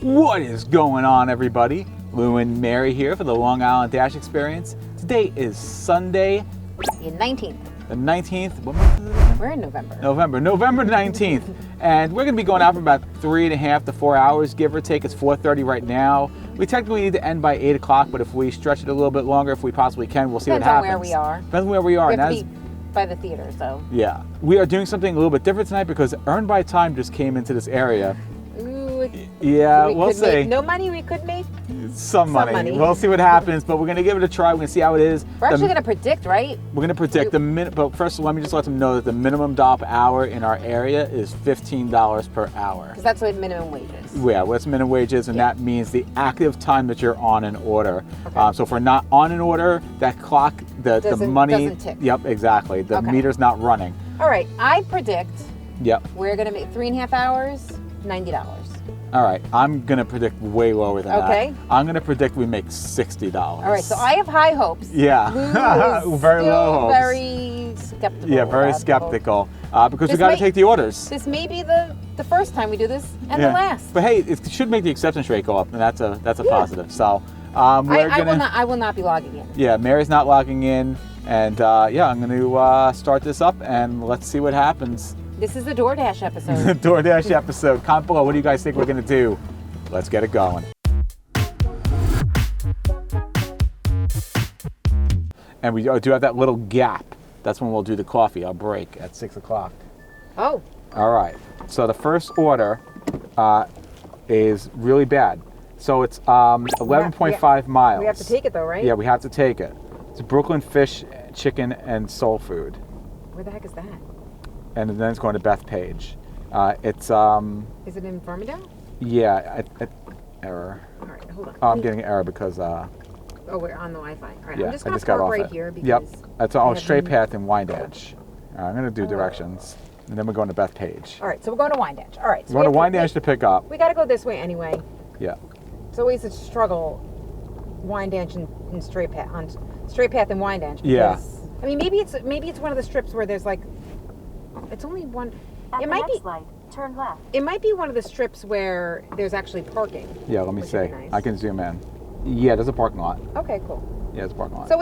What is going on, everybody? Lou and Mary here for the Long Island Dash Experience. Today is Sunday, the 19th. The 19th. What month is it again? We're in November. November 19th. And we're going to be going out for about 3.5 to 4 hours, give or take. It's 4:30 right now. We technically need to end by 8 o'clock, but if we stretch it a little bit longer, if we possibly can, we'll see what happens. Depends on where we are. Depends on where we are. We have to be by the theater, so. Yeah. We are doing something a little bit different tonight because Earn By Time just came into this area. Ooh, yeah, we'll see. Make no money, we could make some money. We'll see what happens, but we're going to give it a try. We're going to see how it is. We're actually going to predict, right? We're going to predict the minute, but first let me just let them know that the minimum dollar per hour in our area is $15 per hour. Because that's what minimum wage is. Yeah, what's minimum wages, and that means the active time that you're on an order. Okay. So if we're not on an order, that clock, the money doesn't tick. Yep, exactly. The meter's not running. All right, I predict. Yep. We're going to make 3.5 hours, $90. All right, I'm going to predict way lower than that. Okay. I'm going to predict we make $60. All right, so I have high hopes. Yeah. Lou is very low hopes. Very skeptical. Yeah, very skeptical. Because we got to take the orders. This may be the first time we do this and the last. But hey, it should make the acceptance rate go up, and that's a positive. So I will not be logging in. Yeah, Mary's not logging in, and I'm going to start this up, and let's see what happens. This is the Doordash episode. The Doordash episode. Comment below. What do you guys think we're going to do? Let's get it going. And we do have that little gap. That's when we'll do the coffee, our break at 6 o'clock. Oh. All right. So the first order is really bad. So it's 11.5 miles. We have to take it though, right? Yeah, we have to take it. It's Brooklyn Fish, Chicken, and Soul Food. Where the heck is that? And then it's going to Bethpage. It's Is it in Farmingdale? Yeah, error. All right, hold on. Oh, I'm getting an error because oh, we're on the Wi-Fi. All right, yeah, I'm just going to park right here because. Yep, that's all straight path in Wyandanch. All right, I'm going to do directions, and then we're going to Bethpage. All right, so we're going to Wyandanch. All right, so we're going to Wyandanch to pick up. We got to go this way anyway. Yeah. It's always a struggle, Wyandanch and straight path in Wyandanch. Yeah. I mean, maybe it's one of the strips where there's like. It's only one. It might be. Light, turn left. It might be one of the strips where there's actually parking. Yeah, let me see. Nice. I can zoom in. Yeah, there's a parking lot. Okay, cool. Yeah, it's a parking lot. So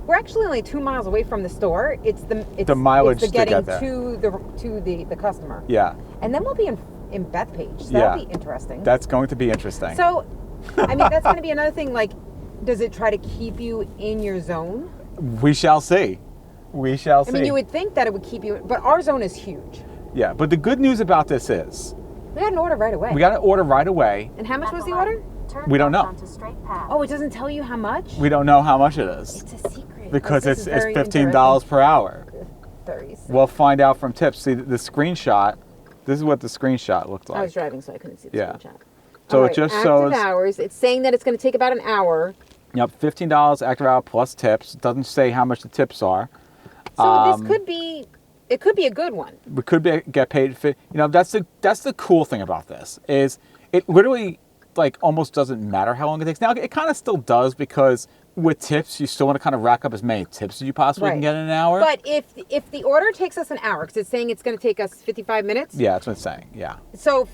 we're actually only 2 miles away from the store. It's the mileage it's the getting to get there. to the customer. Yeah. And then we'll be in Bethpage. So that'll be interesting. That's going to be interesting. So, I mean, that's going to be another thing. Like, does it try to keep you in your zone? We shall see. We shall see. I mean, you would think that it would keep you, but our zone is huge. Yeah, but the good news about this is we got an order right away. We got an order right away. And how much was the order? We don't know. Oh, it doesn't tell you how much? We don't know how much it is. It's a secret. Because it's $15 per hour. 36. We'll find out from tips. See, the screenshot, this is what the screenshot looked like. I was driving, so I couldn't see the screenshot. So right, it just active shows hours. It's saying that it's going to take about an hour. Yep, $15 active hour plus tips. It doesn't say how much the tips are. So this could be, it could be a good one. We could get paid. That's the cool thing about this is it literally like almost doesn't matter how long it takes. Now it kind of still does because with tips you still want to kind of rack up as many tips as you possibly can get in an hour. But if the order takes us an hour, because it's saying it's going to take us 55 minutes. Yeah, that's what it's saying. Yeah. So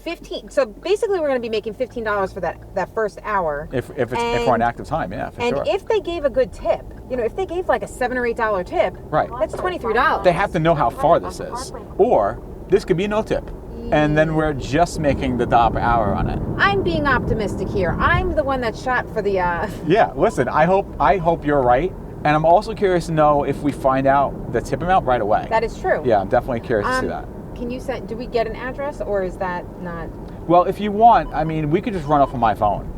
basically we're going to be making $15 for that first hour. If we're on active time, yeah, for sure. And if they gave a good tip, if they gave like a $7 or $8 tip, right, that's $23. They have to know how far this is, or this could be no tip. And then we're just making the dollar per hour on it. I'm being optimistic here. I'm the one that shot for the. Yeah, listen. I hope you're right, and I'm also curious to know if we find out the tip amount right away. That is true. Yeah, I'm definitely curious to see that. Can you send? Do we get an address, or is that not? Well, if you want, I mean, we could just run off of my phone.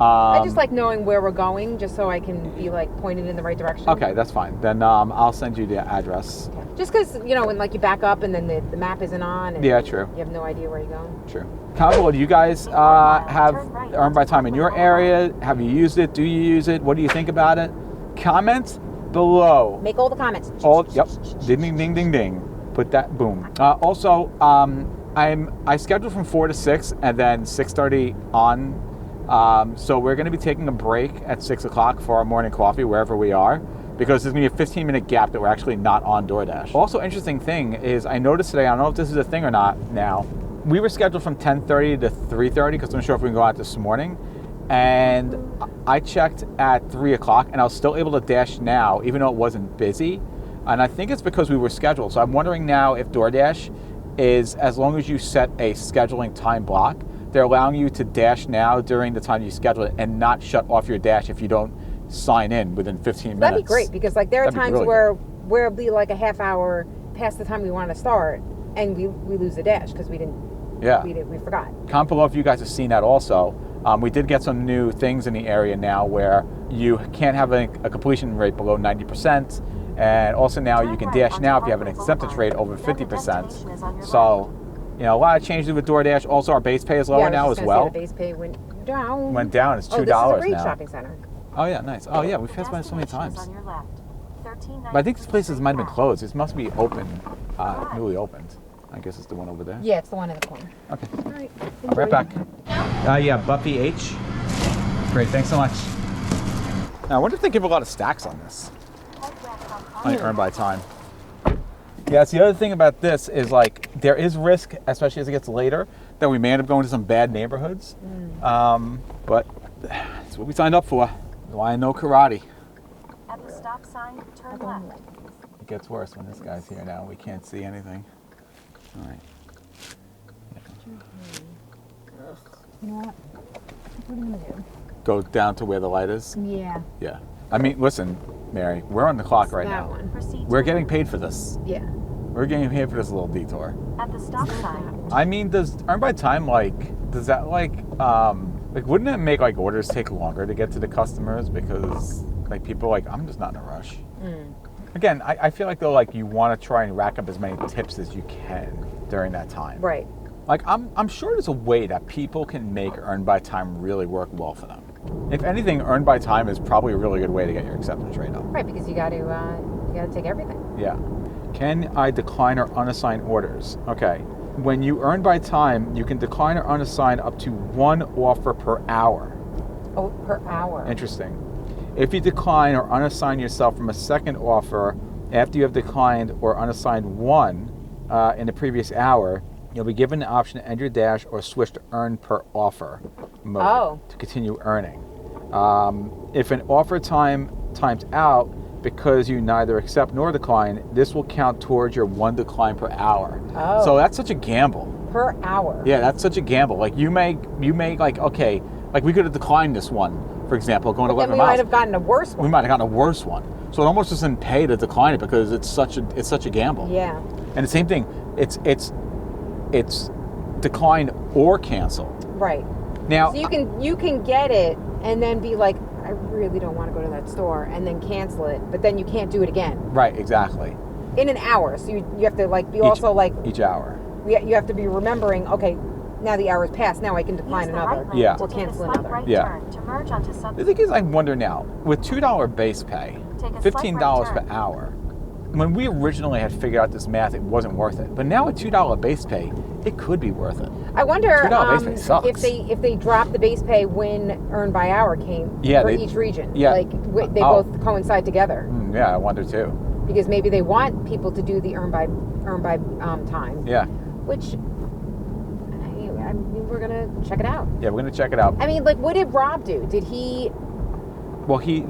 I just like knowing where we're going, just so I can be like pointed in the right direction. Okay, that's fine. Then I'll send you the address. Okay. Just because when like you back up and then the map isn't on. And yeah, true. You have no idea where you're going. True. Comment, do you guys have Earn By Time in your area? Have you used it? Do you use it? What do you think about it? Comment below. Make all the comments. Yep. Ding ding ding ding ding. Put that boom. Also, I scheduled from 4 to 6 and then 6:30 on. So we're going to be taking a break at 6 o'clock for our morning coffee wherever we are, because there's going to be a 15-minute gap that we're actually not on DoorDash. Also, interesting thing is I noticed today, I don't know if this is a thing or not now, we were scheduled from 10:30 to 3:30 because I'm sure if we can go out this morning. And I checked at 3 o'clock, and I was still able to dash now, even though it wasn't busy. And I think it's because we were scheduled. So I'm wondering now if DoorDash is, as long as you set a scheduling time block, they're allowing you to dash now during the time you schedule it and not shut off your dash if you don't sign in within 15 minutes. That'd be great, because like there are That'd be times really where it'll be like a half hour past the time we want to start, and we lose the dash because we forgot. Comment below if you guys have seen that also. We did get some new things in the area now where you can't have a completion rate below 90%, and also now you can dash now if you have an acceptance rate over 50%. So, you know, a lot of changes with DoorDash. Also, our base pay is lower now as well. The base pay went down. Went down. It's $2 this is a Reed now. shopping center. Oh yeah, nice. Oh yeah, we've passed by so many times. On your left. But I think these places might have been closed. This must be open, newly opened. I guess it's the one over there. Yeah, it's the one in the corner. Okay. All right. I'll be right back. Yeah, Buffy H. Great, thanks so much. Now, I wonder if they give a lot of stacks on this. On the Earn By Time. Yeah, that's the other thing about this is like there is risk, especially as it gets later, that we may end up going to some bad neighborhoods. But that's what we signed up for. That's why I know karate. At the stop sign, turn left. It gets worse when this guy's here now. We can't see anything. All right. You know what? What are you gonna do? Go down to where the light is? Yeah. Yeah. I mean, listen, Mary, we're on the clock right that now. one. Proceed We're to getting right. paid for this. Yeah. We're getting paid for this little detour. At the stop sign. I mean, does Earn By Time, does that wouldn't it make like orders take longer to get to the customers because like people are like, I'm just not in a rush. Again, I feel like though you want to try and rack up as many tips as you can during that time. Right. Like I'm sure there's a way that people can make Earn By Time really work well for them. If anything, Earn By Time is probably a really good way to get your acceptance rate up. Right, because you got to take everything. Yeah. Can I decline or unassigned orders? Okay. When you Earn By Time, you can decline or unassign up to 1 offer per hour. Oh, per hour. Interesting. If you decline or unassign yourself from a second offer after you have declined or unassigned 1 in the previous hour, you'll be given the option to end your dash or switch to earn per offer mode to continue earning. If an offer times out because you neither accept nor decline, this will count towards your 1 decline per hour. Oh. So that's such a gamble. Per hour. Yeah, that's such a gamble. Like you make okay, like we could have declined this one, for example, going to 11 Then we miles. might have gotten a worse one. We might have gotten a worse one. So it almost doesn't pay to decline it because it's such a gamble. Yeah. And the same thing, it's decline or cancel. Right. Now, So you can get it and then be like, I really don't want to go to that store, and then cancel it, but then you can't do it again. right, exactly. In an hour. So you have to be Each hour. you have to be remembering, okay, now the hour's passed, now I can decline Use the another. right lane Yeah. to Or take a cancel slight another. right Yeah. turn to merge onto The Sunday. thing is, I wonder now, with $2 base pay, Take a $15 slight per right turn. hour, when we originally had figured out this math, it wasn't worth it. But now with $2 base pay, it could be worth it. I wonder $2 base pay sucks. if they dropped the base pay when Earn By Hour came for each region. yeah. They both coincide together. Yeah, I wonder too. Because maybe they want people to do the Earn By Time. Yeah. Which I mean, we're gonna check it out. Yeah, we're gonna check it out. I mean, what did Rob do? Did he? Well, was he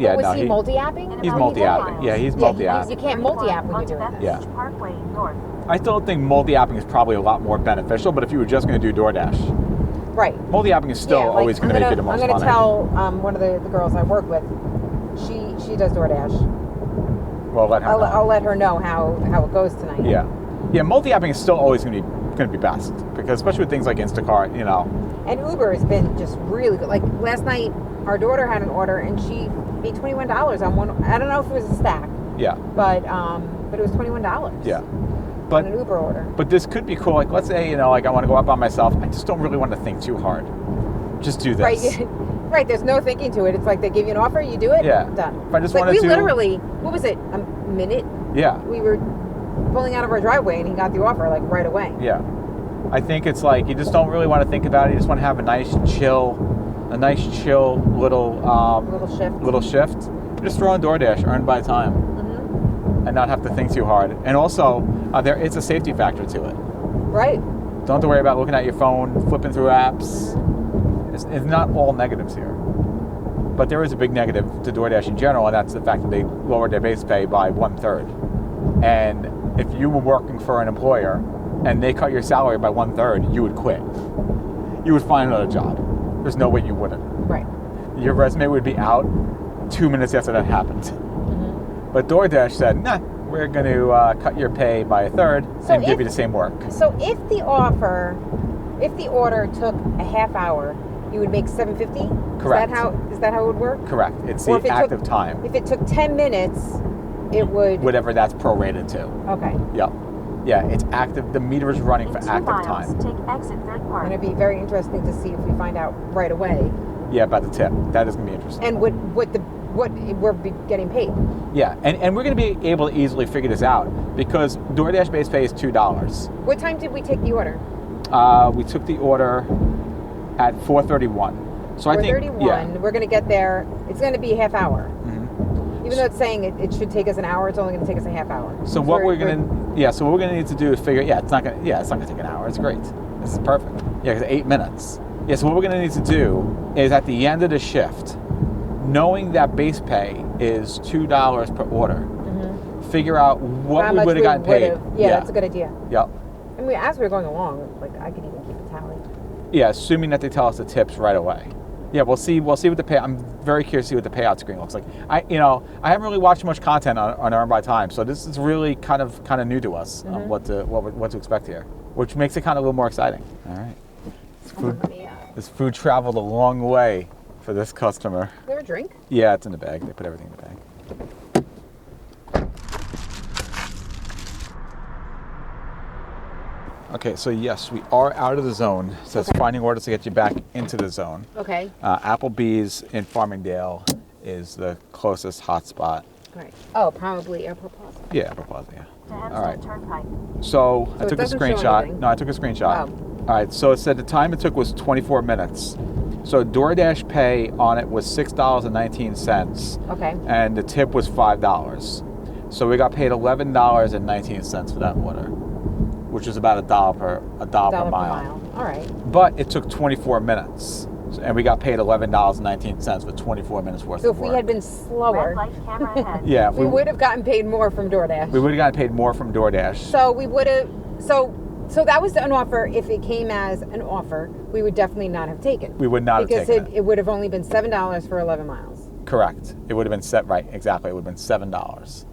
multi-apping? He's multi-apping. Yeah, he's multi-apping. You can't multi-app when you're doing this. Yeah. Parkway North. I still think multi-apping is probably a lot more beneficial, but if you were just going to do DoorDash, Right. multi-apping is still always going to make you the most I'm money. going to tell one of the girls I work with, she does DoorDash. Well, let her know. I'll let her know how it goes tonight. Yeah, multi-apping is still always going to be best, because especially with things like Instacart, And Uber has been just really good. Like last night, our daughter had an order and she paid $21 on one. I don't know if it was a stack. Yeah. But it was $21. Yeah. On But an Uber order. But this could be cool. Like, let's say, I want to go out by myself. I just don't really want to think too hard. Just do this. Right. Right. There's no thinking to it. It's like they give you an offer, you do it. Yeah. Done. If I just Like wanted we to. literally, what was it? A minute? Yeah. We were pulling out of our driveway and he got the offer like right away. Yeah. I think it's like you just don't really want to think about it. You just want to have a nice chill little shift. Just throw on DoorDash, Earn By Time, and not have to think too hard. And also, it's a safety factor to it. Right. Don't have to worry about looking at your phone, flipping through apps. It's not all negatives here. But there is a big negative to DoorDash in general, and that's the fact that they lowered their base pay by 1/3. And if you were working for an employer and they cut your salary by 1/3, you would quit. You would find another job. There's no way you wouldn't. Right. Your resume would be out 2 minutes after that happened. Mm-hmm. But DoorDash said, nah, we're going to cut your pay by 1/3 and give you the same work. So if the order took a half hour, you would make $7.50? Correct. Is that how it would work? Correct. It's Or the active time. If it took 10 minutes, it would... Whatever that's prorated to. Okay. Yep. Yeah, it's active. The meter is running In for 2 active miles, time. take exit third And part. it'd be very interesting to see if we find out right away. Yeah, about the tip. That is going to be interesting. And what we're getting paid. Yeah, and we're going to be able to easily figure this out because DoorDash base pay is $2. What time did we take the order? We took the order at 4:31. So I think 4:31. We're going to get there. It's going to be a half hour. Mhm. Even though it's saying it should take us an hour, it's only going to take us a half hour. So what we're going to need to do is figure. It's not going to take an hour. It's great. This is perfect. Yeah, because 8 minutes. Yeah. So what we're going to need to do is at the end of the shift, knowing that base pay is $2 per order, figure out what How we much would have gotten paid. Yeah, that's a good idea. Yep. And as we were going along, like I could even keep a tally. Yeah, assuming that they tell us the tips right away. Yeah, we'll see what the pay. I'm very curious to see what the payout screen looks like. I haven't really watched much content on Earn By Time, so this is really kind of new to us on what to expect here, which makes it kind of a little more exciting. All right, this food traveled a long way for this customer. Is there a drink? Yeah, it's in the bag. They put everything in the bag. Okay, so yes, we are out of the zone. It says finding orders to get you back into the zone. Okay. Applebee's in Farmingdale is the closest hotspot. Right. Oh, probably Airport Plaza. Yeah, Airport Plaza, yeah. To All Hempstead right. Turnpike. So I it took a doesn't show screenshot. anything. No, I took a screenshot. Oh. All right, so it said the time it took was 24 minutes. So DoorDash pay on it was $6.19. Okay. And the tip was $5. So we got paid $11.19 for that order, which is about $1 per mile. All right. But it took 24 minutes, and we got paid $11.19 for 24 minutes worth So of if work. we had been Red slower, light camera ahead. Yeah, if we would have gotten paid more from DoorDash. we would have gotten paid more from DoorDash. So we would have. So that was an offer. If it came as an offer, we would definitely not have taken. We would not have taken because it would have only been $7 for 11 miles. Correct. It would have been set right. Exactly. It would have been $7.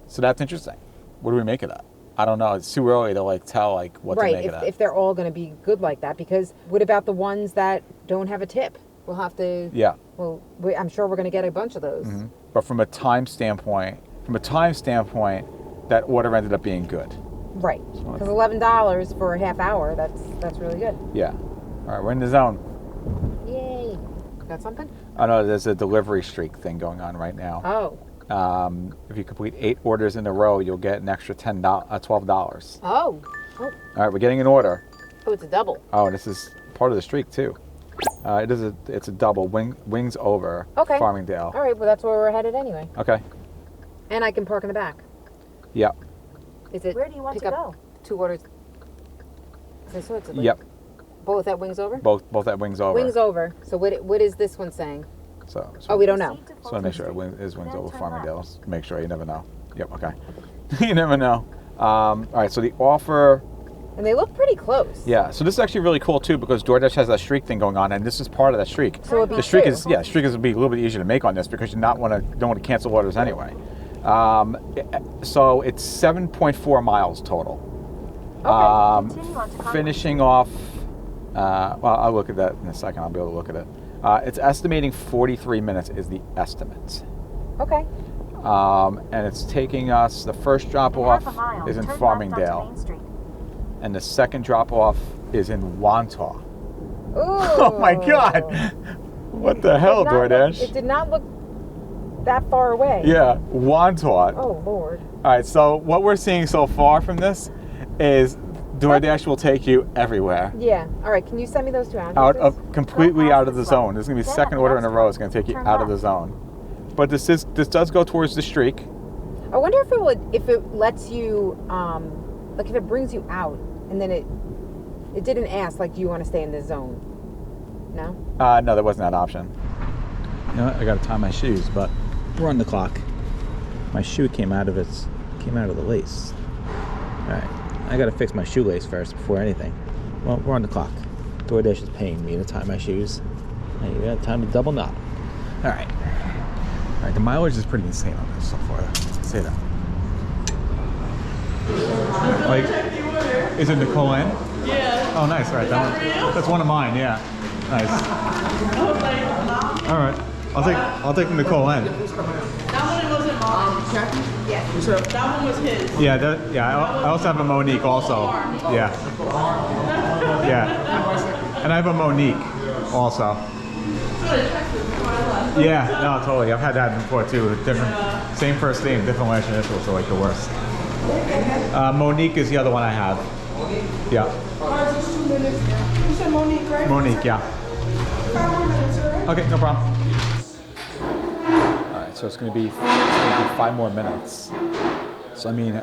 So that's interesting. What do we make of that? I don't know. It's too early to tell what to make of that. If they're all going to be good like that, because what about the ones that don't have a tip? We'll have to. Yeah. Well, I'm sure we're going to get a bunch of those. Mm-hmm. But from a time standpoint, that order ended up being good. Right. Because $11 for a half hour, that's really good. Yeah. All right, we're in the zone. Yay. Got something? Oh no, there's a delivery streak thing going on right now. Oh. If you complete 8 orders in a row, you'll get an extra $12. Oh. All right, we're getting an order. Oh, it's a double. Oh, and this is part of the streak too. It's a double. Wings over. Okay. Farmingdale. All right, well, that's where we're headed anyway. Okay. And I can park in the back. Yep. Is it Where do you want pick to up go? 2 orders? I saw it's Yep. both at Wings Over? Both at Wings over. Wings Over. So what is this one saying? So We don't know. just want to make sure it is Wings over Farmingdale. Make sure. You never know. Yep. Okay. You never know. All right. So the offer. And they look pretty close. Yeah. So this is actually really cool too because DoorDash has that streak thing going on, and this is part of that streak. So it'd be the streak 2. is going to be a little bit easier to make on this because you don't want to cancel orders anyway. So it's 7.4 miles total. Okay. Continue on to Concord. Finishing off. Well, I'll look at that in a second. I'll be able to look at it. It's estimating 43 minutes is the estimate. Okay. And it's taking us. The first drop In off half a mile, is in turn left onto Farmingdale, Main Street. and the second drop off is in Wantagh. Ooh. Oh my God! What the hell, DoorDash? It did not look that far away. Yeah, Wantagh. Oh, Lord. All right, so what we're seeing so far from this is DoorDash will take you everywhere. Yeah. All right, can you send me those 2 addresses? Completely out of the this way. zone. This is gonna be the Then second at order in a Hempstead, row. It's gonna take you turn out of the left. zone. But this does go towards the streak. I wonder if it lets you, if it brings you out and then it It didn't ask, like, do you want to stay in this zone? No? No, there wasn't that option. You know what? I gotta tie my shoes, but we're on the clock. My shoe came out of the lace. All right, I gotta fix my shoelace first before anything. Well, we're on the clock. DoorDash is paying me to tie my shoes. And you got time to double knot. All right. All right, the mileage is pretty insane on this so far. Say that. Like, is it Nicole Ann? Yeah. Oh, nice. All right, that's one of mine. Yeah. Nice. I was like, Mom? All right. I'll take Nicole Ann. That one wasn't mine. Yes. That one was his. Yeah. I also have a Monique also. Yeah. Yeah. And I have a Monique also. Yeah, no, totally. I've had that before too. Different, same first name, different last initials are like the worst. Monique is the other one I have. Yeah. Ours is 2 minutes. You said Monique, right? Monique, yeah. 5 more minutes, all right? Okay, no problem. All right, so it's going to be 5 more minutes. So I mean,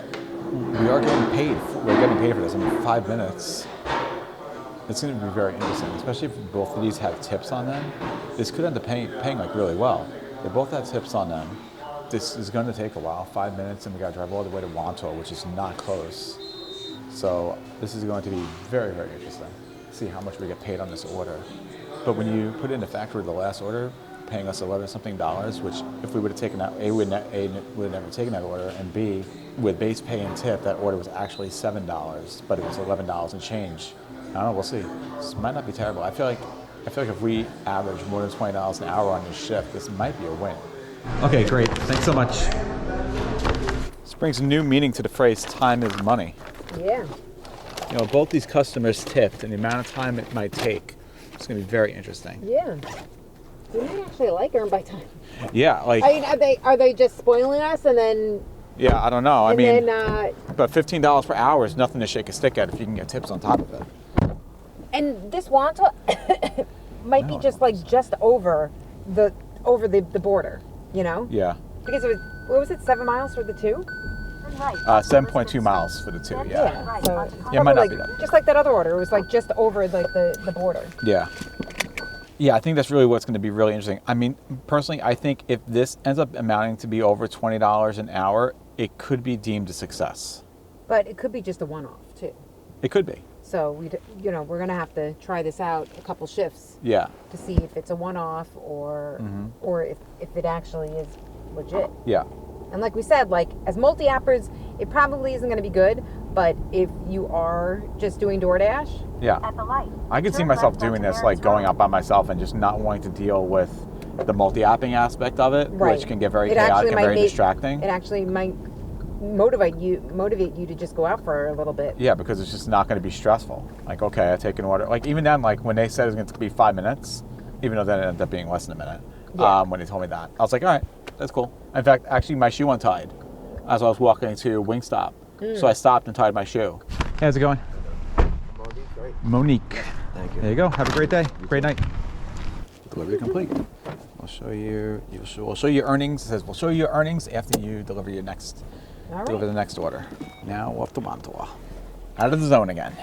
we are getting paid. We're getting paid for this. I mean, 5 minutes. It's going to be very interesting, especially if both of these have tips on them. This could end up paying like really well. They both have tips on them. This is going to take a while, 5 minutes, and we got to drive all the way to Wanto, which is not close. So this is going to be very, very interesting. See how much we get paid on this order. But when you put it in the factor of the last order, paying us $11 something, which if we would have taken that, A would have never taken that order, and B, with base pay and tip, that order was actually $7, but it was $11 and change. I don't know, we'll see. This might not be terrible. I feel like if we average more than $20 an hour on this shift, this might be a win. Okay, great. Thanks so much. This brings a new meaning to the phrase "time is money." Yeah. You know, both these customers tipped, and the amount of time it might take. It's going to be very interesting. Yeah. We might actually like Earn By Time. Yeah, like. I mean, are they just spoiling us and then? Yeah, I don't know. And then, but $15 per hour is nothing to shake a stick at if you can get tips on top of it. And this Wanta might be just over the border, you know? Yeah. Because it was, what was it, 7 miles for the two? Turn right. 7.2 miles for the two. Yeah. Right, So onto Yeah, it might not like, be that. just like that other order, it was like just over like the border. Yeah. Yeah, I think that's really what's going to be really interesting. I mean, personally, I think if this ends up amounting to be over $20 an hour, it could be deemed a success. But it could be just a one-off too. It could be. So we're gonna have to try this out a couple shifts Yeah. to see if it's a one-off or if it actually is legit. Yeah. And like we said, like as multi-appers, it probably isn't going to be good. But if you are just doing DoorDash, Yeah. At the light. I could see Turn myself left doing onto this, like Barrett's going Road. out by myself and just not wanting to deal with the multi-apping aspect of it, right, which can get very it chaotic actually and might very make- distracting. It actually might motivate you to just go out for a little bit. Yeah, because it's just not going to be stressful. Like, okay, I take an order. Like, even then, like, when they said it was going to be 5 minutes, even though then it ended up being less than a minute, Yeah. when they told me that, I was like, all right, that's cool. In fact, actually, my shoe untied as I was walking to Wingstop. So I stopped and tied my shoe. Hey, how's it going? Monique. Thank you. There you go. Have a great day. Great night. Delivery complete. We'll show you. We'll show you earnings. It says we'll show you your earnings after you deliver your next. All right. Deliver the next order. Now off to Mantua. Out of the zone again.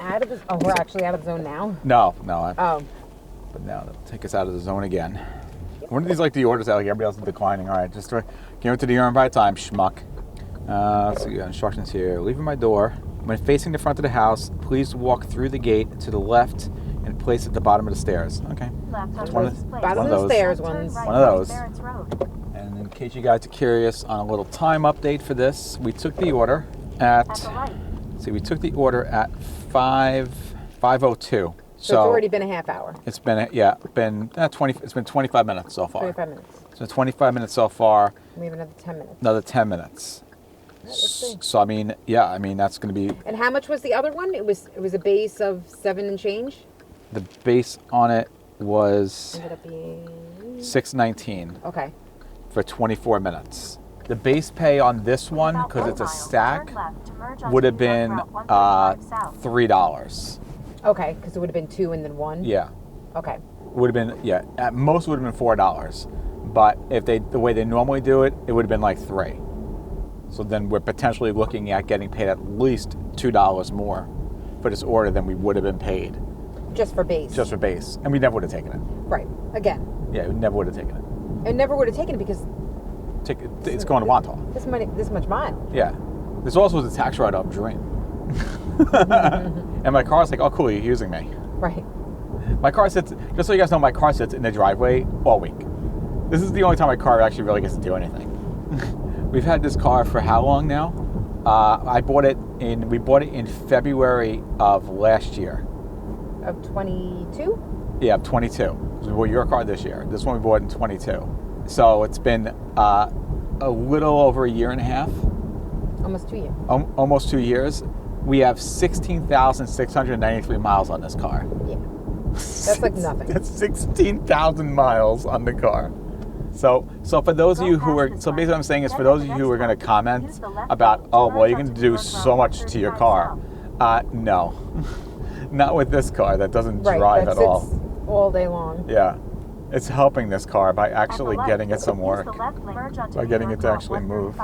We're actually out of the zone now. No. Oh, But now they'll take us out of the zone again. One of these like the orders out, like everybody else is declining. All right, just give it to the Earn By Time, schmuck. Let's see, instructions here. Leaving my door. When facing the front of the house, please walk through the gate to the left and place it at the bottom of the stairs. Okay. Left That's onto one this of- place. bottom one of of the those. stairs Turn ones. right One of onto those. Barrett's Road. And in case you guys are curious on a little time update for this, we took the order At the at. light. See, we took the order at 5:02. so it's already been a half hour. It's been 20. It's been 25 minutes so far. 25 minutes. It's been 25 minutes so far. We have another 10 minutes. Another 10 minutes. Let's see. So I mean, yeah, I mean that's going to be And how much was the other one? It was a base of 7 and change. the base on it was Ended up being $6.19 okay. for 24 minutes. The base pay on this one, About because 1 it's a mile, stack, turn left to merge onto would have New York been Route 135 south. $3. Okay, because it would have been 2 and then 1. Yeah, Okay. would have been at most would have been $4. But if the way they normally do it, it would have been like $3. So then we're potentially looking at getting paid at least $2 more for this order than we would have been paid Just for base. just for base, and we never would have taken it. Right. Again, Yeah, we never would have taken it. I never would have taken it because It's going to Wantagh. this much mile. Yeah. This also was a tax write-off dream. And my car's like, oh, cool, you're using me. Right. My car sits, just so you guys know, my car sits in the driveway all week. This is the only time my car actually really gets to do anything. We've had this car for how long now? We bought it in February of last year. Of 22? Yeah, of 22. We bought your car this year. This one we bought in 22. So it's been a little over a year and a half. Almost 2 years. Almost 2 years. We have 16,693 miles on this car. Yeah. That's like nothing. That's 16,000 miles on the car. So for those of you who are, so basically what I'm saying is for those of you who are going to comment about, oh, well, you're going to do so much to your car. No. Not with this car. That doesn't drive that at all. sits all day long. Yeah. It's helping this car by actually getting it some work. By getting it to actually move.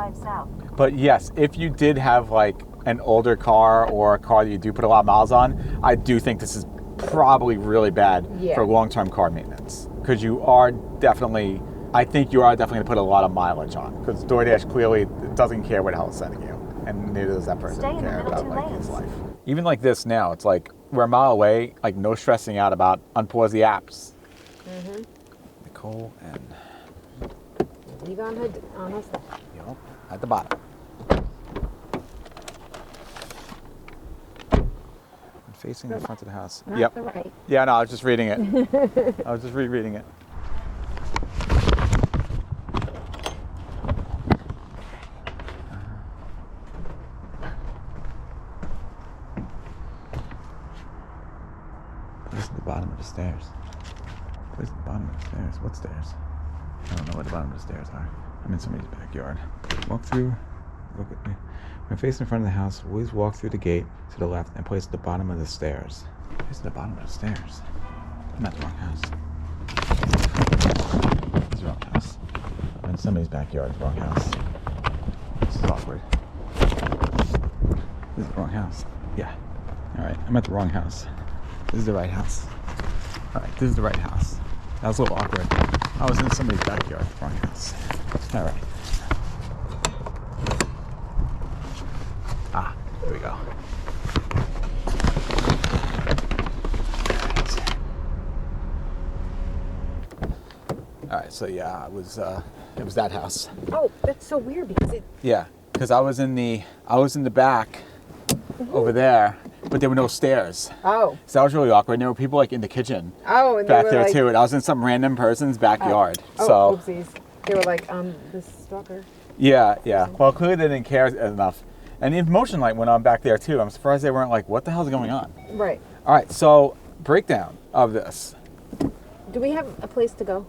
But yes, if you did have like an older car or a car that you do put a lot of miles on, I do think this is probably really bad for long-term car maintenance. Because you are definitely going to put a lot of mileage on. Because DoorDash clearly doesn't care what the hell it's sending you. And neither does that person care about like his life. Even like this now, it's like we're a mile away, like no stressing out about unpause the apps. Mm-hmm. Nicole and Leave on her stuff. Yep, at the bottom. I'm facing the front of the house. Not Yep. the right. Yeah, no, I was just reading it. I was just rereading it. Where's the bottom of the stairs? Where's the bottom of the stairs? What stairs? I don't know where the bottom of the stairs are. I'm in somebody's backyard. Walk through, look at me. When facing in front of the house, always walk through the gate to the left and place at the bottom of the stairs. Place at the bottom of the stairs. I'm at the wrong house. This is the wrong house. I'm in somebody's backyard, wrong house. This is awkward. This is the wrong house. Yeah. Alright, I'm at the wrong house. This is the right house. Alright, this is the right house. That was a little awkward. I was in somebody's backyard, wrong house. Alright. Ah, here we go. Alright, so yeah, it was that house. Oh, that's so weird because it. Yeah, because I was in the back over there, but there were no stairs. Oh. So that was really awkward. And there were people like in the kitchen And back they were there like, too, and I was in some random person's backyard. Oh, so oopsies. They were like, this stalker. yeah. Well, clearly they didn't care enough. And the motion light went on back there too. I'm surprised they weren't like, what the hell's going on? Right. All right, so breakdown of this. Do we have a place to go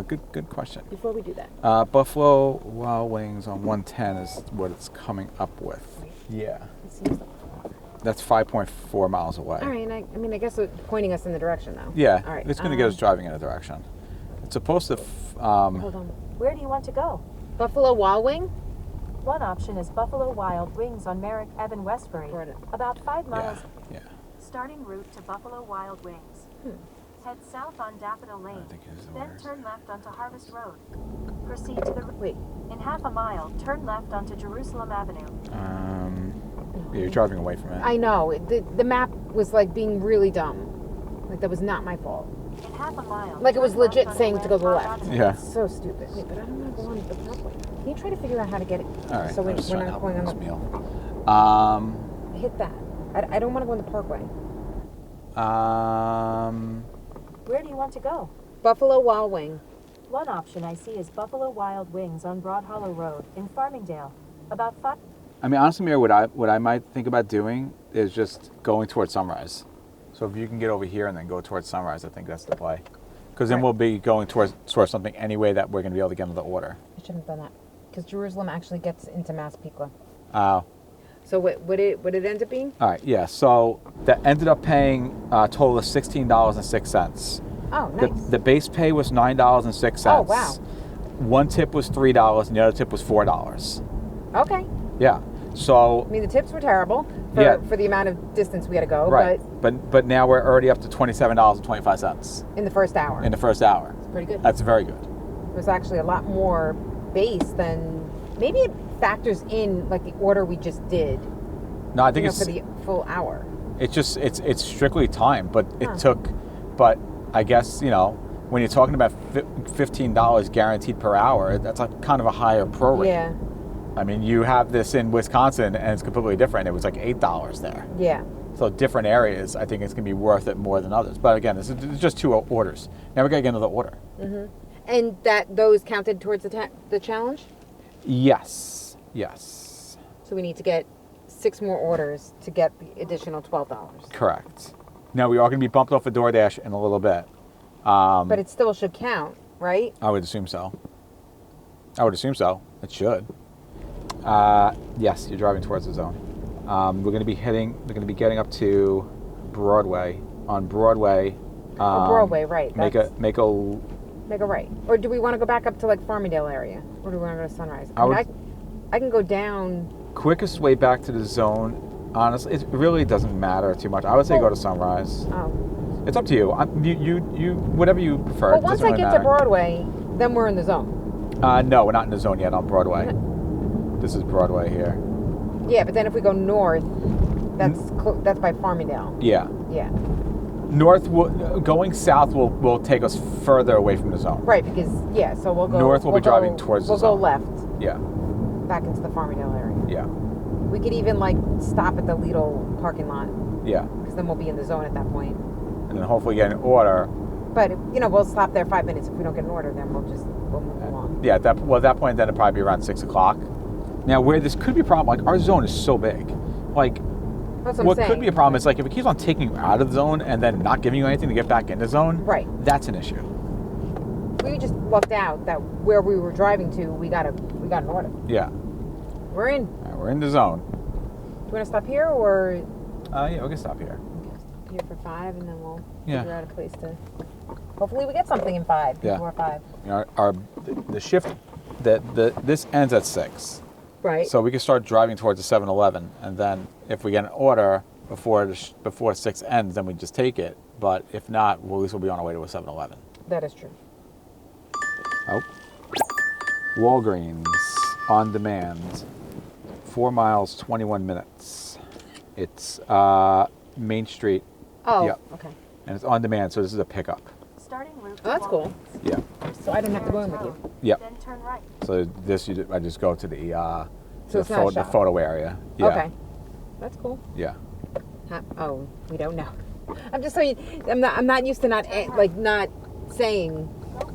Good question. before we do that? Buffalo Wild Wings on 110 is what it's coming up with. Yeah. It seems like. That's 5.4 miles away. All right. I mean, I guess it's pointing us in the direction though. Yeah. All right. It's going to get us driving in a direction. It's supposed to. Hold on. Where do you want to go? Buffalo Wild Wing. One option is Buffalo Wild Wings on Merrick Evan Westbury, Right. about 5 miles. Yeah. Starting route to Buffalo Wild Wings. Head south on Daffodil Lane, think it is the then worst. turn left onto Harvest Road. Proceed to the Wait. In half a mile, turn left onto Jerusalem Avenue. Yeah, you're driving away from it. I know. The map was like being really dumb. Like that was not my fault. In half a mile. Like it was turn left legit onto saying to go to the Landmark left. Avenue. Yeah. It's so stupid. Wait, but I don't want to go on the parkway. Can you try to figure out how to get it? All right. So I was we're trying to not help going on this the. meal. Hit that. I don't want to go on the parkway. Where do you want to go? Buffalo Wild Wing. One option I see is Buffalo Wild Wings on Broad Hollow Road in Farmingdale. About 5. I mean, honestly, Mary, what I might think about doing is just going towards Sunrise. So if you can get over here and then go towards Sunrise, I think that's the play. Because then we'll be going towards something anyway that we're going to be able to get into the order. I shouldn't have done that. Because Jerusalem actually gets into Massapequa. Oh. So would it end up being? All right, yeah. So that ended up paying a total of $16.06. Oh, nice. The base pay was $9.06. Oh, wow. One tip was $3 and the other tip was $4. Okay. Yeah. So I mean, the tips were terrible for the amount of distance we had to go. right, but now we're already up to $27.25 in the first hour. in the first hour. It's pretty good. That's very good. It was actually a lot more base than maybe it factors in like the order we just did. No, I think it's for the full hour. It's just it's strictly time, but it took. But I guess when you're talking about $15 guaranteed per hour, that's like kind of a higher pro rate. Yeah. I mean, you have this in Wisconsin, and it's completely different. It was like $8 there. Yeah. So different areas, I think it's going to be worth it more than others. But again, this is just 2 orders. Now we got to get another order. Mm-hmm. And those counted towards the challenge? Yes. So we need to get 6 more orders to get the additional $12. Correct. Now we are going to be bumped off of DoorDash in a little bit. But it still should count, right? I would assume so. It should. Yes, you're driving towards the zone. We're going to be getting up to Broadway. On Broadway. Broadway, right? Make a right. Or do we want to go back up to like Farmingdale area, or do we want to go to Sunrise? I can go down. Quickest way back to the zone. Honestly, it really doesn't matter too much. I would say go to Sunrise. Oh. It's up to you. You whatever you prefer. Well, once I get to Broadway, then we're in the zone. No, we're not in the zone yet on Broadway. This is Broadway here. Yeah, but then if we go north, that's by Farmingdale. Yeah. Yeah. North going south will take us further away from the zone. Right, because so we'll go north. We'll be driving towards the zone. We'll go left. Yeah. Back into the Farmingdale area. Yeah. We could even like stop at the Lidl parking lot. Yeah. Because then we'll be in the zone at that point. And then hopefully get an order. But we'll stop there 5 minutes. If we don't get an order, then we'll move along. Yeah. At that point, then it'll probably be around 6 o'clock. Now, where this could be a problem, like our zone is so big, like That's what I'm could be a problem is like if it keeps on taking you out of the zone and then not giving you anything to get back in the zone. Right. That's an issue. We just lucked out that where we were driving to, we got an order. Yeah. We're in. We're in the zone. Do you want to stop here or? Yeah, we can stop here. Okay, stop here for 5, and then we'll Yeah. figure out a place to. Hopefully, we get something in 5 before 5. The shift this ends at 6. Right. So we can start driving towards the 7-Eleven, and then if we get an order before 6 ends, then we just take it. But if not, at least we'll be on our way to a 7-Eleven. That is true. Oh. Walgreens on demand. 4 miles, 21 minutes. It's Main Street. Oh. Yep. Okay. And it's on demand, so this is a pickup. Starting route. Oh, that's cool. Yeah. So I don't have to go in with you. Yep. Then turn right. So I just go to the So it's not a the shop. photo area. Yeah. Okay. That's cool. Yeah. Oh, we don't know. I'm just saying. I'm not used to not saying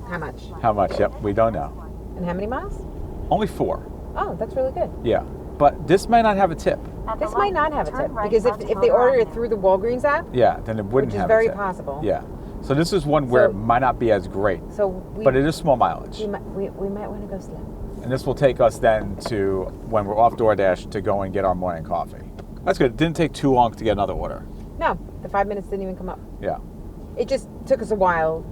how much How much? Yep. We don't know. and how many miles. Only 4. Oh, that's really good. Yeah. But this might not have a tip. This might not have a tip because if they order it through the Walgreens app, Yeah. Then it wouldn't which is have very a tip. possible. Yeah. So this is one where So- it might not be as great, So but it is small mileage. we might want to go slow. And this will take us then to when we're off DoorDash to go and get our morning coffee. That's good. It didn't take too long to get another order. No, the 5 minutes didn't even come up. Yeah. It just took us a while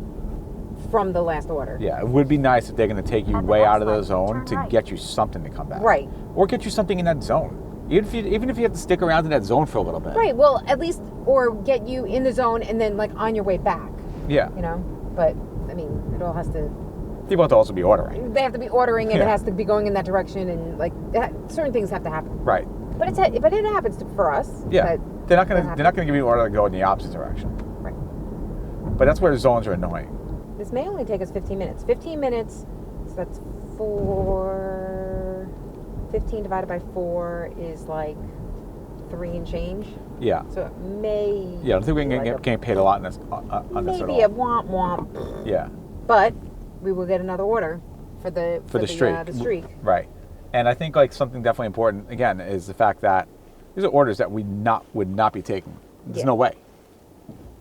from the last order. Yeah. It would be nice if they're going to take you At the way out of the next zone light, to turn right. get you something to come back. Right. Or get you something in that zone. Even if you have to stick around in that zone for a little bit. Right. Well, at least or get you in the zone and then like on your way back. Yeah. But I mean, it all has to. People have to also be ordering. They have to be ordering, and Yeah. it has to be going in that direction, and like certain things have to happen. Right. But it happens for us. Yeah. that They're not gonna happens. give you an order to go in the opposite direction. Right. But that's where the zones are annoying. This may only take us 15 minutes. 15 minutes. So that's 15 divided by 4 is like 3 and change. Yeah. So it may. Yeah. I don't think we can be like get paid a lot on this at maybe a all. womp womp. Yeah. But we will get another order for the streak. The streak. Right. And I think like something definitely important again is the fact that these are orders that we would not be taking. There's Yeah. no way.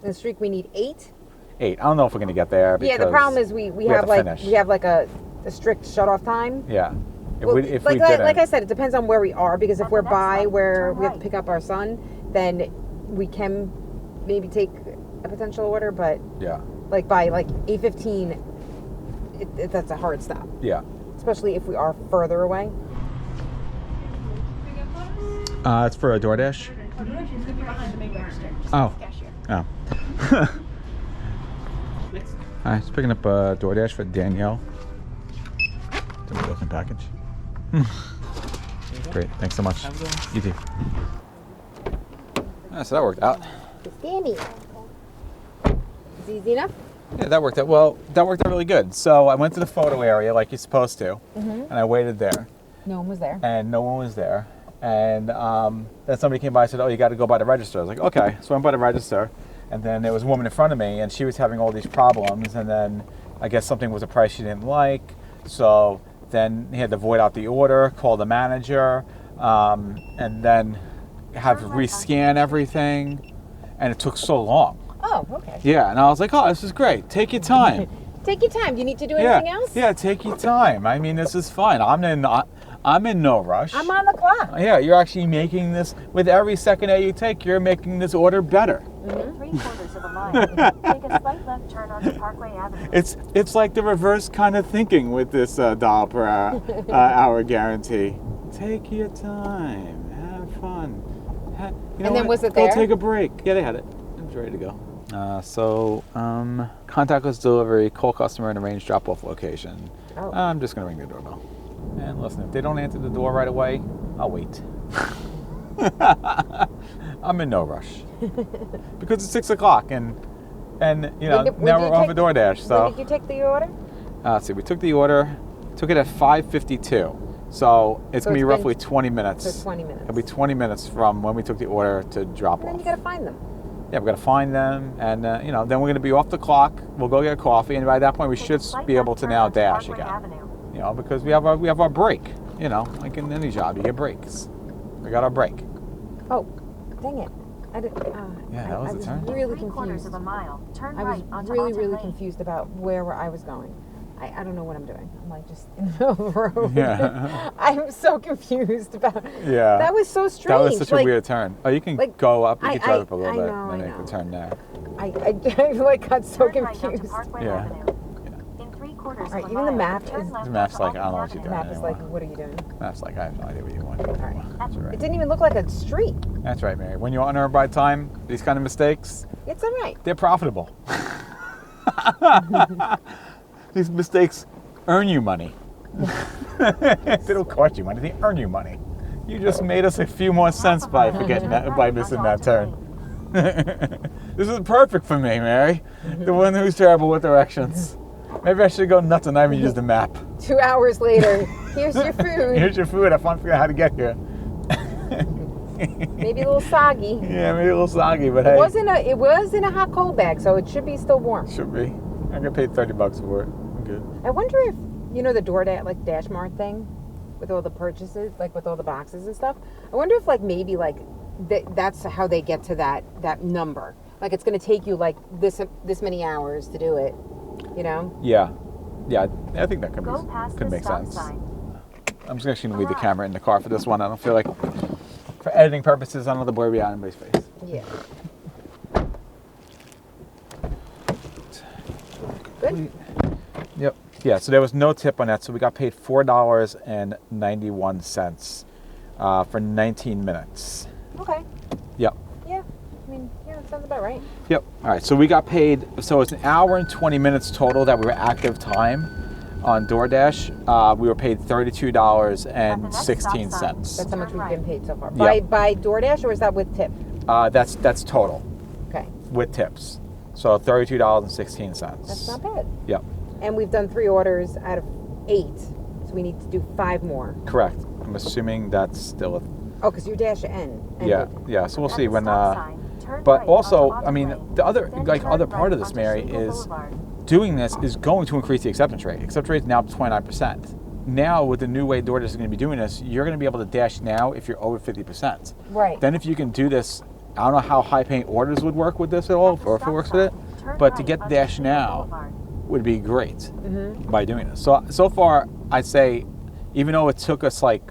In the streak we need 8. 8. I don't know if we're gonna get there. Yeah, the because problem is we have have to like finish. we have like a strict shut off time. Yeah. If Well, we like didn't, I said, it depends on where we are because if At we're the next by light, where turn we have to right. pick up our son, then we can maybe take a potential order. But yeah. like by like 8:15, that's a hard stop, Yeah. especially if we are further away. It's for a DoorDash. She's gonna be behind the main register. Oh. Cashier. Oh. Alright, just picking up a DoorDash for Danielle. It's a looking package. Great, thanks so much. You too. So that worked out. It's Danny. Is easy enough? Yeah, that worked out. Well, that worked out really good. So I went to the photo area like you're supposed to, and I waited there. No one was there. And no one was there. And then somebody came by and said, oh, you got to go by the register. I was like, okay. So I went by the register. And then there was a woman in front of me, and she was having all these problems. And then I guess something was a price she didn't like. So then he had to void out the order, call the manager, and then have to rescan everything. And it took so long. Oh, okay. Yeah, and I was like, oh, this is great. Take your time. Take your time. Do you need to do anything else? Yeah, take your time. I mean, this is fine. I'm in no rush. I'm on the clock. Yeah, you're actually making this, with every second that you take, you're making this order better. In 3/4 of a mile, take a slight left turn onto Parkway Avenue. It's like the reverse kind of thinking with this $1 per hour guarantee. Take your time. Have fun. And then was it there? Go take a break. Yeah, they had it. It was ready to go. Contactless delivery, call customer and arrange drop-off location. Oh. I'm just going to ring the doorbell. And listen, if they don't answer the door right away, I'll wait. I'm in no rush. Because it's 6 o'clock and you know, now we're off a DoorDash. So When did you take the order? let's see, we took the order, took it at 5:52. So it's going to be roughly 20 minutes. So 20 minutes. It'll be 20 minutes from when we took the order to drop And then off. you got to find them. Yeah, we're going to find them, and you know, then we're going to be off the clock. We'll go get a coffee, and by that point, we should be able to now dash again. You know, because we have our break. You know, like in any job, you get breaks. We got our break. Oh, dang it. I didn't. Yeah, that was the turn. I was really 3/4 confused. of a mile, turn I right was onto really, Alton really Lane. confused about where I was going. I don't know what I'm doing. I'm like just in the middle of the road. Yeah. I'm so confused about. Yeah. That was so strange. That was such like, a weird turn. Oh, you can like, go up. You can drive up a I little bit, know, and then I you can know. turn there. I like got so Turn right onto confused. Parkway Yeah. Avenue. In 3/4 All right, of a even the mile, map turn is- left The map's onto like, I don't know what Alton you're The doing. map is like, what are you doing? That's like, I have no idea what you want. right. That's all right. It didn't even look like a street. That's right, Mary. When you're on Earn By Time, these kind of mistakes, It's all right. they're profitable. These mistakes earn you money. They don't cost you money, they earn you money. You just made us a few more cents by forgetting that, by missing that turn. This is perfect for me, Mary. The one who's terrible with directions. Maybe I should go nuts and not even use the map. 2 hours later, here's your food. Here's your food. I finally figured out how to get here. Maybe a little soggy. Yeah, maybe a little soggy, but It hey, was in a hot cold bag, so it should be still warm. should be. I got paid $30 for it. I'm good. I wonder if you know the DoorDash like Dash Mart thing with all the purchases, like with all the boxes and stuff. I wonder if like maybe like that's how they get to that number. Like it's going to take you like this many hours to do it. You know? Yeah, I think that could Go past could the make stop sense. sign. I'm just actually gonna leave the camera in the car for this one. I don't feel like, for editing purposes, I don't have to blur out anybody's face. Yeah. Good. Yep. Yeah. So there was no tip on that, so we got paid $4.91 for 19 minutes. Okay. Yep. Yeah. I mean, yeah, that sounds about right. Yep. All right. So we got paid. So it's an hour and 20 minutes total that we were active time on DoorDash. We were paid $32.16. That's how much we've been paid so far. Yeah. By DoorDash, or is that with tip? That's total Okay. with tips. So $32.16. That's not bad. Yep. And we've done 3 orders out of 8, so we need to do 5 more. Correct. I'm assuming that's still a. Oh, because you dash N. Yeah. Yeah. So we'll At see the when. stop sign, turn But right also, onto I mean, Alton the other Lane, then turn other part right of this, onto Mary, Shingle is Boulevard. doing this is going to increase the acceptance rate. Acceptance rate is now up to 29%. Now, with the new way DoorDash is going to be doing this, you're going to be able to dash now if you're over 50%. Right. Then, if you can do this, I don't know how high-paying orders would work with this at all, At the or if it stop works with it. sign, turn But to right get onto dash Shingle now Boulevard. would be great by doing this. So far, I'd say, even though it took us like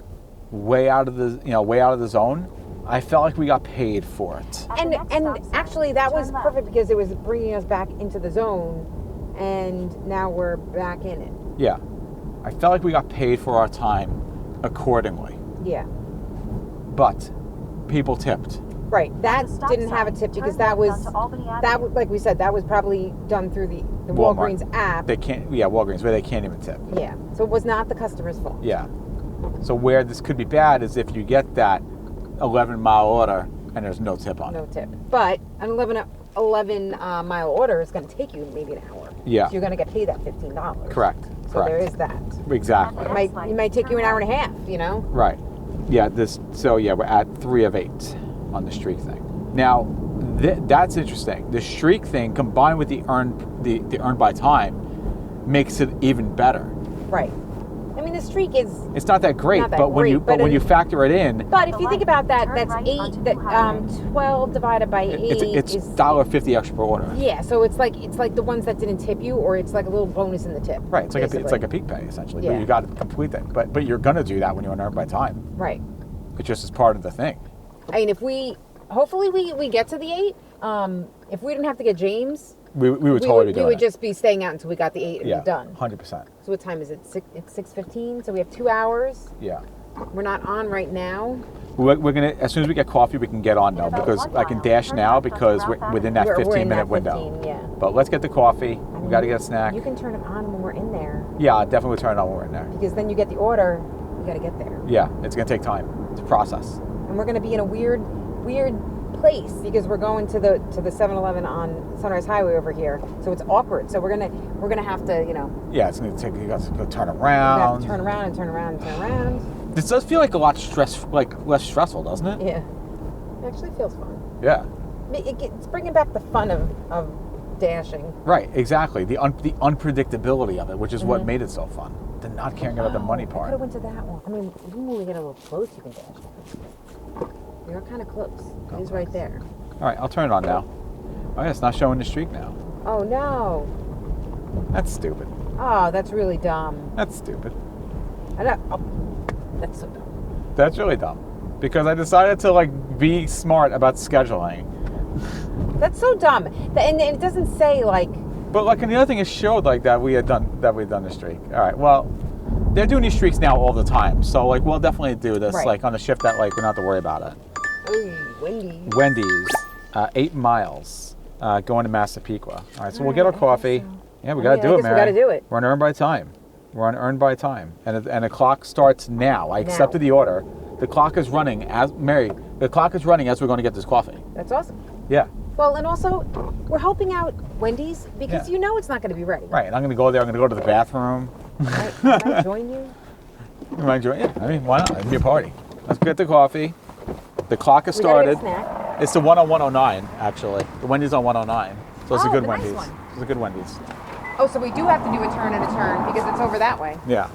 way out of the zone, I felt like we got paid for it. At the next And stop sign, actually, that was turn left. perfect because it was bringing us back into the zone, and now we're back in it. Yeah, I felt like we got paid for our time accordingly. Yeah. But people tipped. Right. That Stop didn't have a sign. tip because Turn that left was onto Albany that Avenue. like we said, that was probably done through the Walmart. Walgreens app. They can't. Yeah, Walgreens, where they can't even tip. Yeah. So it was not the customer's fault. Yeah. So where this could be bad is if you get that 11-mile order and there's no tip on No it. tip. But an 11-mile order is going to take you maybe an hour. Yeah. So you're going to get paid that $15. Correct. So Correct. there is that. Exactly. It might take you an hour and a half, you know? Right. Yeah. We're at 3 of 8 on the streak thing. Now, that's interesting. The streak thing combined with the earn by time makes it even better. Right. I mean, the streak is. It's not that great, Not that but when great, you factor it in, But if you think about that, Turn that's right 8. onto That New Highway. 12 divided by 8 it's is $1.50 extra per order. Yeah, so it's like the ones that didn't tip you, or it's like a little bonus in the tip. Right. It's basically. like a peak pay essentially. Yeah. But you got to complete that. But you're gonna do that when you're on earn by time. Right. It's just as part of the thing. I mean, hopefully we get to the 8. If we didn't have to get James, We would totally be doing we would it. just be staying out until we got the 8 and Yeah. we're done. 100%. So what time is it? It's 6:15. So we have 2 hours. Yeah. We're not on right now. We're gonna, as soon as we get coffee, we can get on now, In about because 1 I can mile, dash turn now left onto because Ralph we're within Avenue. that We're in 15-minute that window. 15, yeah. But let's get the coffee. We got to get a snack. You can turn it on when we're in there, Yeah, I'll definitely turn it on when we're in there. because then you get the order. You got to get there, Yeah, it's gonna take time to process. and we're going to be in a weird place because we're going to the 7-Eleven on Sunrise Highway over here. So it's awkward. So we're gonna have to, Yeah, it's gonna take. You got to go turn we're gonna have around. to turn around and turn around and turn around. This does feel like a lot less stressful, doesn't it? Yeah, it actually feels fun. Yeah. It's bringing back the fun of dashing. Right. Exactly. The unpredictability of it, which is what made it so fun. The not caring about the money I could part. have went to that one. I mean, even when we get a little close, you can dash. You're kind of close. It is right there. All right, I'll turn it on now. Oh yeah, it's not showing the streak now. Oh no. That's stupid. Oh, that's really dumb. That's stupid. That's so dumb. That's really dumb. Because I decided to be smart about scheduling. That's so dumb. And it doesn't say But and the other thing is showed that we'd done the streak. All right, well, they're doing these streaks now all the time. So we'll definitely do this Right. on a shift that we don't have to worry about it. ooh, Wendy's. Wendy's, 8 miles, going to Massapequa. All right, so we'll get our coffee. Yeah, we got to do it, guess man. we gotta do it. We're on earn by time. We're on earn by time, and the clock starts now. I accepted the order. The clock is running as The clock is running as we're going to get this coffee. That's awesome. Yeah. Well, and also, we're helping out Wendy's because Yeah. it's not going to be ready. Right, and I'm going to go there. I'm going to go to the bathroom. Can I join you? You mind joining? Yeah, I mean, why not? It'd be a party. Let's get the coffee. The clock has We gotta started. get a snack. It's the one on 109, actually. The Wendy's on 109. So it's a Oh, good the nice Wendy's. one. It's a good Wendy's. Oh, so we do have to do a turn and a turn because it's over that way. Yeah.